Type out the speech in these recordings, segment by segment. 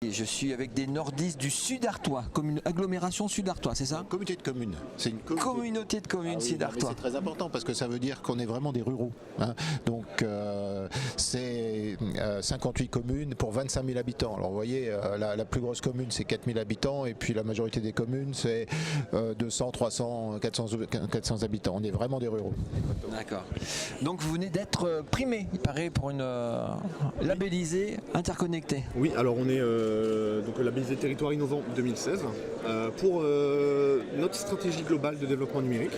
Je suis avec des nordistes du Sud-Artois, comme une agglomération Sud-Artois, c'est ça? Communauté de communes. C'est une communauté de communes Sud-Artois. C'est très important parce que ça veut dire qu'on est vraiment des ruraux. Hein. Donc c'est 58 communes pour 25 000 habitants. Alors vous voyez, la plus grosse commune c'est 4 000 habitants et puis la majorité des communes c'est 200, 300, 400 habitants. On est vraiment des ruraux. D'accord. Donc vous venez d'être primé, il paraît, pour une labellisée interconnectée. Oui, alors on est donc labellisé Territoire Innovant 2016 pour notre stratégie globale de développement numérique,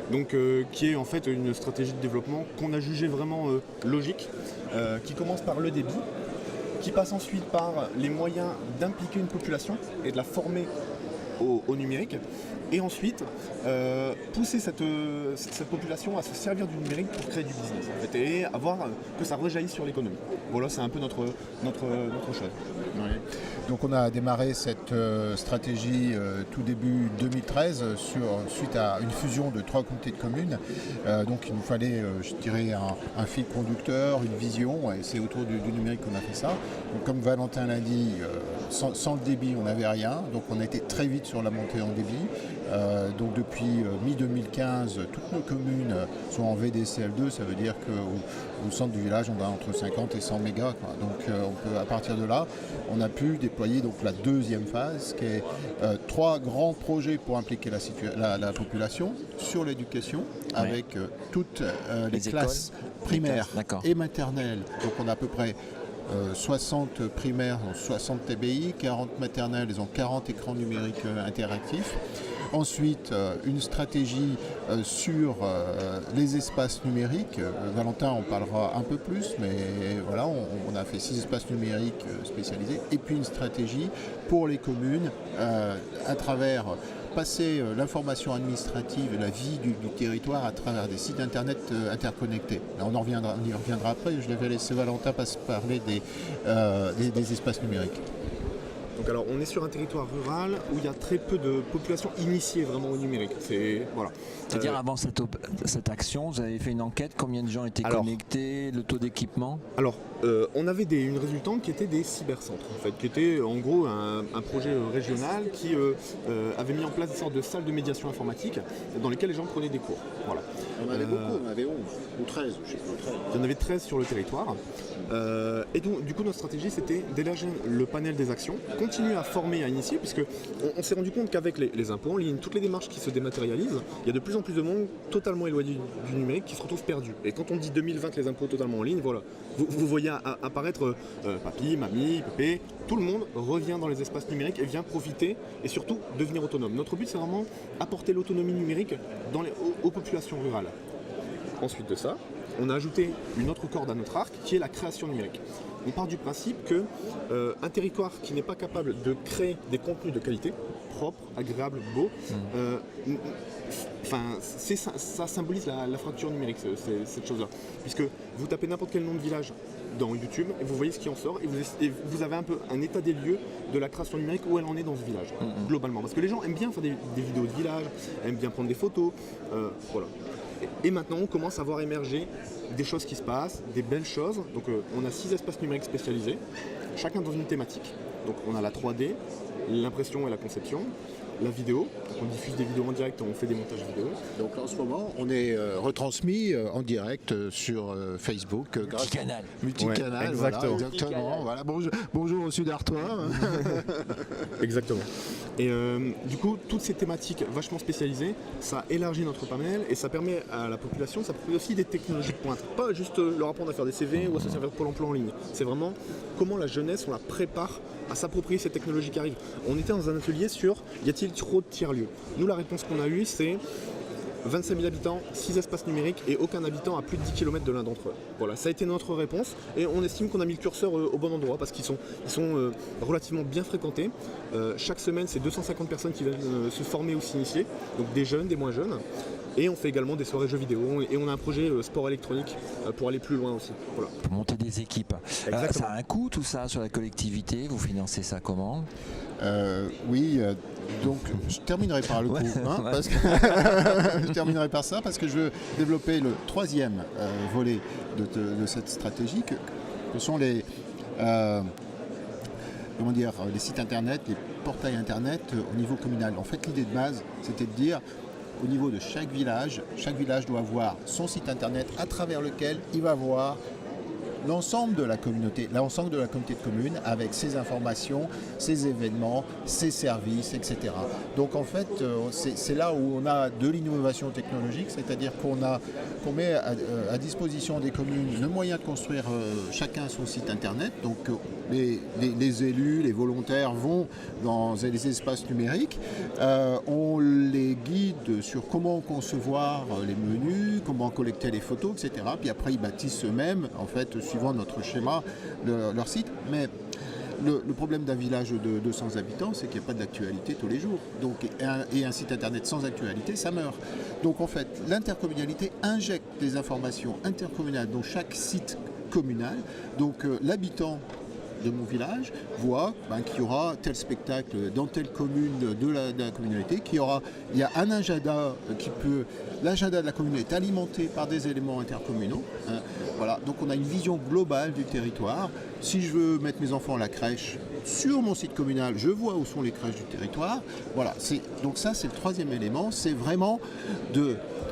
donc qui est en fait une stratégie de développement qu'on a jugée vraiment logique, qui commence par le débit, qui passe ensuite par les moyens d'impliquer une population et de la former au numérique, et ensuite pousser cette population à se servir du numérique pour créer du business en fait, et avoir que ça rejaillisse sur l'économie. Voilà, c'est un peu notre chose. Ouais. Donc on a démarré cette stratégie tout début 2013 suite à une fusion de 3 communautés de communes. Donc il nous fallait, je dirais, un fil conducteur, une vision, et c'est autour du numérique qu'on a fait ça. Donc comme Valentin l'a dit, sans le débit on n'avait rien, donc on a été très vite sur la montée en débit. Donc depuis mi-2015, toutes nos communes sont en VDSL2, ça veut dire qu'au centre du village on a entre 50 et 100 mégas. Quoi. Donc on peut, à partir de là, on a pu déployer donc la deuxième phase, qui est 3 grands projets pour impliquer la population sur l'éducation, avec toutes les classes primaires et maternelles. Donc on a à peu près 60 primaires, 60 TBI, 40 maternelles, ils ont 40 écrans numériques interactifs. Ensuite, une stratégie sur les espaces numériques. Valentin en parlera un peu plus, mais voilà, on a fait 6 espaces numériques spécialisés. Et puis une stratégie pour les communes à travers passer l'information administrative et la vie du territoire à travers des sites internet interconnectés. Là, on y reviendra après. Je vais laisser Valentin parler des espaces numériques. Donc alors on est sur un territoire rural où il y a très peu de population initiée vraiment au numérique. C'est-à-dire avant cette action, vous avez fait une enquête, combien de gens étaient connectés, le taux d'équipement? Alors on avait une résultante qui était des cybercentres, en fait, qui était en gros un projet régional qui avait mis en place des sortes de salles de médiation informatique dans lesquelles les gens prenaient des cours. Voilà. On avait beaucoup, on avait 11 ou 13, je sais plus, 13. Il y en avait 13 sur le territoire. Et donc, du coup, notre stratégie, c'était d'élargir le panel des actions, continuer à former, à initier, puisque on s'est rendu compte qu'avec les impôts en ligne, toutes les démarches qui se dématérialisent, il y a de plus en plus de monde totalement éloigné du numérique qui se retrouve perdu. Et quand on dit 2020 les impôts totalement en ligne, voilà, vous voyez apparaître papy, mamie, pépé, tout le monde revient dans les espaces numériques et vient profiter et surtout devenir autonome. Notre but, c'est vraiment apporter l'autonomie numérique aux populations rurales. Ensuite de ça, on a ajouté une autre corde à notre arc qui est la création numérique. On part du principe qu'un territoire qui n'est pas capable de créer des contenus de qualité, propres, agréables, beaux, ça symbolise la fracture numérique, cette chose-là. Puisque vous tapez n'importe quel nom de village dans YouTube et vous voyez ce qui en sort et vous avez un peu un état des lieux de la création numérique, où elle en est dans ce village, globalement. Parce que les gens aiment bien faire des vidéos de village, aiment bien prendre des photos, voilà. Et maintenant, on commence à voir émerger des choses qui se passent, des belles choses. Donc on a 6 espaces numériques spécialisés, chacun dans une thématique. Donc on a la 3D, l'impression et la conception, la vidéo, donc on diffuse des vidéos en direct, on fait des montages vidéo. Donc en ce moment, on est retransmis en direct sur Facebook. Multicanal. Multicanal, ouais, voilà, exactement. Voilà. Bonjour au Sud-Artois. Exactement. Et du coup, toutes ces thématiques vachement spécialisées, ça élargit notre panel et ça permet à la population, ça permet aussi des technologies de pointe. Pas juste leur apprendre à faire des CV ou à se servir de Pôle emploi en ligne. C'est vraiment comment la jeunesse, on la prépare à s'approprier ces technologies qui arrivent. On était dans un atelier sur y a-t-il trop de tiers-lieux? Nous, la réponse qu'on a eue, c'est 25 000 habitants, 6 espaces numériques et aucun habitant à plus de 10 km de l'un d'entre eux. Voilà, ça a été notre réponse et on estime qu'on a mis le curseur au bon endroit parce qu'ils sont relativement bien fréquentés. Chaque semaine, c'est 250 personnes qui viennent se former ou s'initier, donc des jeunes, des moins jeunes. Et on fait également des soirées jeux vidéo et on a un projet sport électronique pour aller plus loin aussi. Voilà. Pour monter des équipes. Ça a un coût tout ça sur la collectivité, vous financez ça comment? Oui, donc je terminerai par le coup, parce que je terminerai par ça parce que je veux développer le 3e volet de cette stratégie que sont les sites internet, les portails internet au niveau communal. En fait, l'idée de base, c'était de dire au niveau de chaque village doit avoir son site internet à travers lequel il va voir l'ensemble de la communauté de communes avec ses informations, ses événements, ses services, etc. Donc en fait, c'est là où on a de l'innovation technologique, c'est-à-dire qu'on met à disposition des communes le moyen de construire chacun son site internet. Donc les élus, les volontaires vont dans les espaces numériques, on les guide sur comment concevoir les menus, comment collecter les photos, etc. Puis après ils bâtissent eux-mêmes, en fait, suivant notre schéma, leur site. Mais le problème d'un village de 200 habitants, c'est qu'il n'y a pas d'actualité tous les jours. Donc, et un site internet sans actualité, ça meurt. Donc en fait, l'intercommunalité injecte des informations intercommunales dans chaque site communal. Donc l'habitant de mon village voit qu'il y aura tel spectacle dans telle commune de la communauté, il y a un agenda l'agenda de la commune est alimenté par des éléments intercommunaux. Voilà, donc on a une vision globale du territoire. Si je veux mettre mes enfants à la crèche sur mon site communal, je vois où sont les crèches du territoire. Voilà, donc ça c'est le troisième élément, c'est vraiment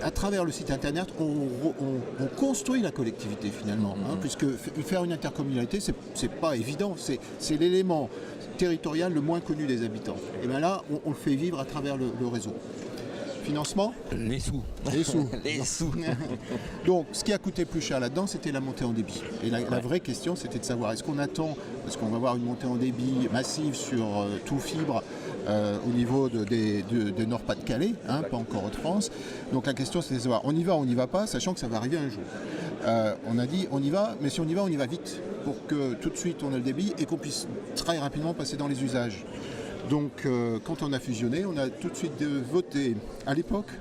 à travers le site internet, on construit la collectivité finalement, puisque faire une intercommunalité, c'est pas évident, c'est l'élément territorial le moins connu des habitants. Et bien là, on le fait vivre à travers le réseau. Financement ? Les sous. Les sous. Donc, ce qui a coûté plus cher là-dedans, c'était la montée en débit. Et la vraie question, c'était de savoir, est-ce qu'on attend, parce qu'on va avoir une montée en débit massive sur tout fibre au niveau des Nord-Pas-de-Calais, pas encore Hauts-de-France. Donc la question, c'était de savoir, on y va, on n'y va pas, sachant que ça va arriver un jour. On a dit, on y va, mais si on y va vite, pour que tout de suite on ait le débit et qu'on puisse très rapidement passer dans les usages. Donc quand on a fusionné, on a tout de suite voté. À l'époque,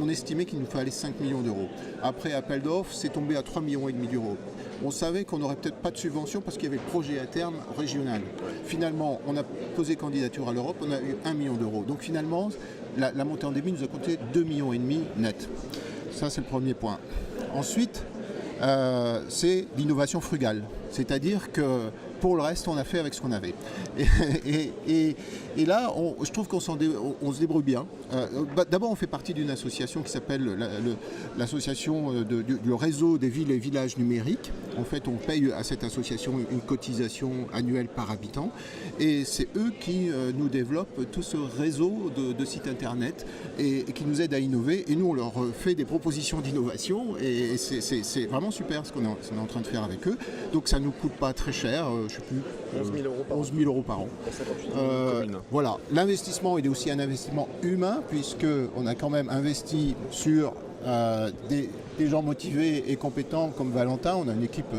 on estimait qu'il nous fallait 5 millions d'euros. Après appel d'offres, c'est tombé à 3,5 millions d'euros. On savait qu'on n'aurait peut-être pas de subvention parce qu'il y avait le projet à terme régional. Finalement, on a posé candidature à l'Europe, on a eu 1 million d'euros. Donc finalement, la montée en débit nous a coûté 2,5 millions net. Ça, c'est le premier point. Ensuite, c'est l'innovation frugale. C'est-à-dire que pour le reste, on a fait avec ce qu'on avait. Et là, je trouve qu'on se débrouille bien. D'abord, on fait partie d'une association qui s'appelle l'association du réseau des villes et villages numériques. En fait, on paye à cette association une cotisation annuelle par habitant. Et c'est eux qui nous développent tout ce réseau de sites internet et qui nous aident à innover. Et nous, on leur fait des propositions d'innovation. Et c'est vraiment super ce qu'on est en train de faire avec eux. Donc, ça ne nous coûte pas très cher. Je sais plus, 11 000 euros par an. Voilà, l'investissement il est aussi un investissement humain puisqu'on a quand même investi sur des gens motivés et compétents comme Valentin. On a une équipe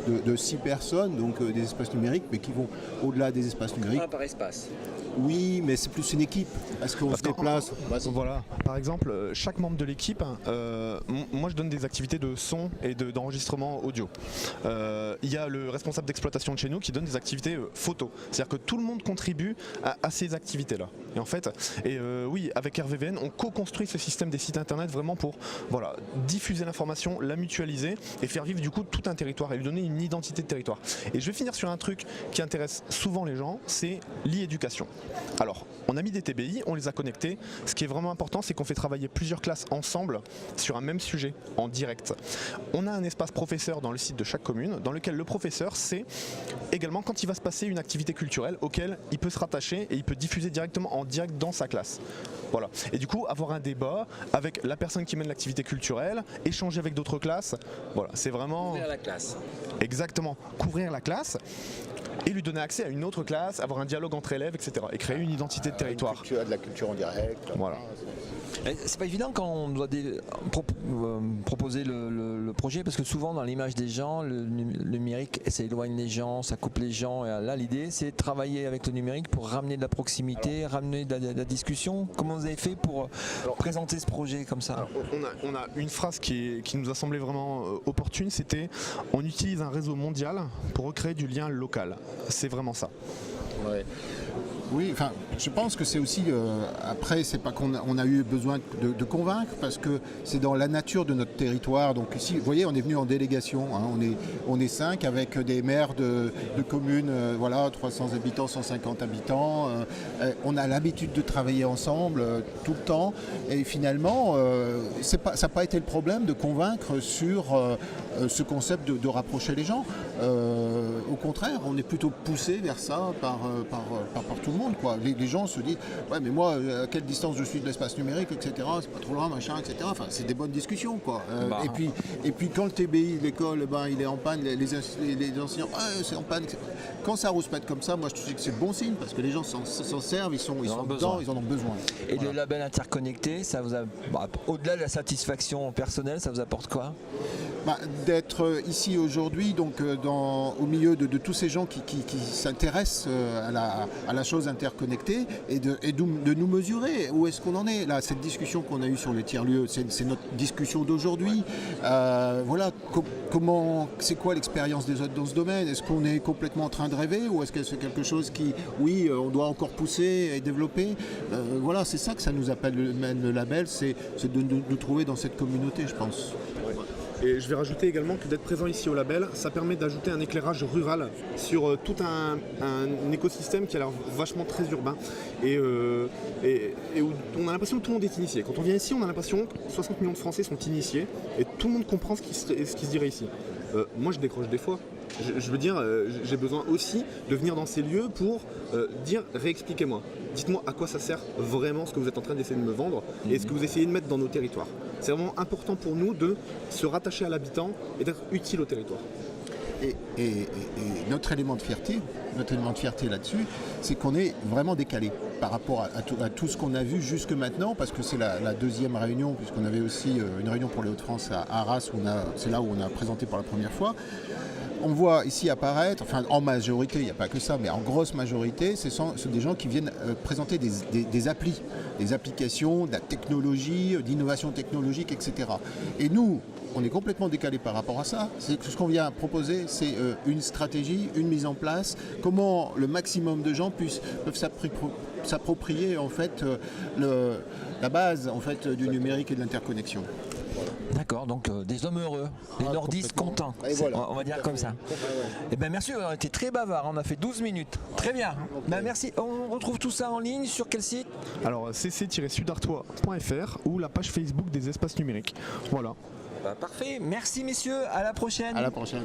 de 6 personnes, donc des espaces numériques, mais qui vont au-delà des espaces numériques. Un par espace. Oui, mais c'est plus une équipe, parce qu'on se déplace. Voilà, par exemple, chaque membre de l'équipe, moi je donne des activités de son et d'enregistrement audio. Il y a le responsable d'exploitation de chez nous qui donne des activités photo. C'est-à-dire que tout le monde contribue à ces activités-là. Et en fait, oui, avec RVVN, on co-construit ce système des sites internet vraiment pour diffuser l'information, la mutualiser et faire vivre du coup tout un territoire et lui donner une identité de territoire. Et je vais finir sur un truc qui intéresse souvent les gens, c'est l'e-éducation. Alors, on a mis des TBI, on les a connectés. Ce qui est vraiment important, c'est qu'on fait travailler plusieurs classes ensemble sur un même sujet, en direct. On a un espace professeur dans le site de chaque commune, dans lequel le professeur sait également quand il va se passer une activité culturelle auquel il peut se rattacher et il peut diffuser directement en direct dans sa classe. Voilà. Et du coup, avoir un débat avec la personne qui mène l'activité culturelle, échanger avec d'autres classes, voilà, c'est vraiment... Couvrir la classe. Exactement, couvrir la classe et lui donner accès à une autre classe, avoir un dialogue entre élèves, etc. Et créer une identité de territoire. De la culture en direct. Voilà. C'est pas évident quand on doit proposer le projet, parce que souvent dans l'image des gens, le numérique ça éloigne les gens, ça coupe les gens. Et là l'idée c'est de travailler avec le numérique pour ramener de la proximité, ramener de la discussion. Comment vous avez fait pour présenter ce projet comme ça? On a une phrase qui nous a semblé vraiment opportune, c'était on utilise un réseau mondial pour recréer du lien local. C'est vraiment ça. Ouais. Oui, enfin, je pense que c'est aussi, après, c'est pas qu'on a eu besoin de convaincre, parce que c'est dans la nature de notre territoire. Donc ici, vous voyez, on est venu en délégation, hein, on est 5 avec des maires de communes, voilà, 300 habitants, 150 habitants. On a l'habitude de travailler ensemble tout le temps, et finalement, ça n'a pas été le problème de convaincre sur ce concept de rapprocher les gens. Au contraire, on est plutôt poussé vers ça par tout le monde, quoi. Les gens se disent ouais, mais moi à quelle distance je suis de l'espace numérique, etc., c'est pas trop loin, machin, etc. Enfin, c'est des bonnes discussions, quoi. Et puis quand le TBI, l'école, ben, il est en panne, les enseignants, c'est en panne, etc. Quand ça rouspète comme ça, moi je trouve que c'est bon signe, parce que les gens s'en servent, ils sont dedans, ils en ont besoin. Et le label interconnecté, ça vous a, au-delà de la satisfaction personnelle, ça vous apporte quoi? D'être ici aujourd'hui, donc au milieu de tous ces gens qui s'intéressent à la chose interconnectée, et de nous mesurer où est-ce qu'on en est. Là, cette discussion qu'on a eue sur les tiers-lieux, c'est notre discussion d'aujourd'hui. Voilà, c'est quoi l'expérience des autres dans ce domaine? Est-ce qu'on est complètement en train de rêver, ou est-ce que c'est quelque chose qui, oui, on doit encore pousser et développer? Voilà, c'est ça que ça nous appelle le label, c'est de nous trouver dans cette communauté, je pense. Et je vais rajouter également que d'être présent ici au label, ça permet d'ajouter un éclairage rural sur tout un écosystème qui a l'air vachement très urbain et où on a l'impression que tout le monde est initié. Quand on vient ici, on a l'impression que 60 millions de Français sont initiés et tout le monde comprend ce qui se dirait ici. Moi, je décroche des fois. Je veux dire, j'ai besoin aussi de venir dans ces lieux pour dire, réexpliquez-moi. Dites-moi à quoi ça sert vraiment ce que vous êtes en train d'essayer de me vendre et ce que vous essayez de mettre dans nos territoires. C'est vraiment important pour nous de se rattacher à l'habitant et d'être utile au territoire. Et notre élément de fierté là-dessus, c'est qu'on est vraiment décalé par rapport à tout ce qu'on a vu jusque maintenant, parce que c'est la deuxième réunion, puisqu'on avait aussi une réunion pour les Hauts-de-France à Arras, c'est là où on a présenté pour la première fois. On voit ici apparaître, enfin en majorité, il n'y a pas que ça, mais en grosse majorité, ce sont des gens qui viennent présenter des applis, des applications, de la technologie, d'innovation technologique, etc. Et nous, on est complètement décalé par rapport à ça. Ce qu'on vient proposer, c'est une stratégie, une mise en place, comment le maximum de gens peuvent s'approprier en fait la base en fait du numérique et de l'interconnexion. D'accord, donc des hommes heureux, des nordistes contents, voilà. On va dire comme ça. Et ben merci, on a été très bavard, on a fait 12 minutes. Très bien. Ben merci. On retrouve tout ça en ligne sur quel site? Alors cc-sudartois.fr ou la page Facebook des espaces numériques. Voilà. Parfait, merci messieurs, à la prochaine. À la prochaine.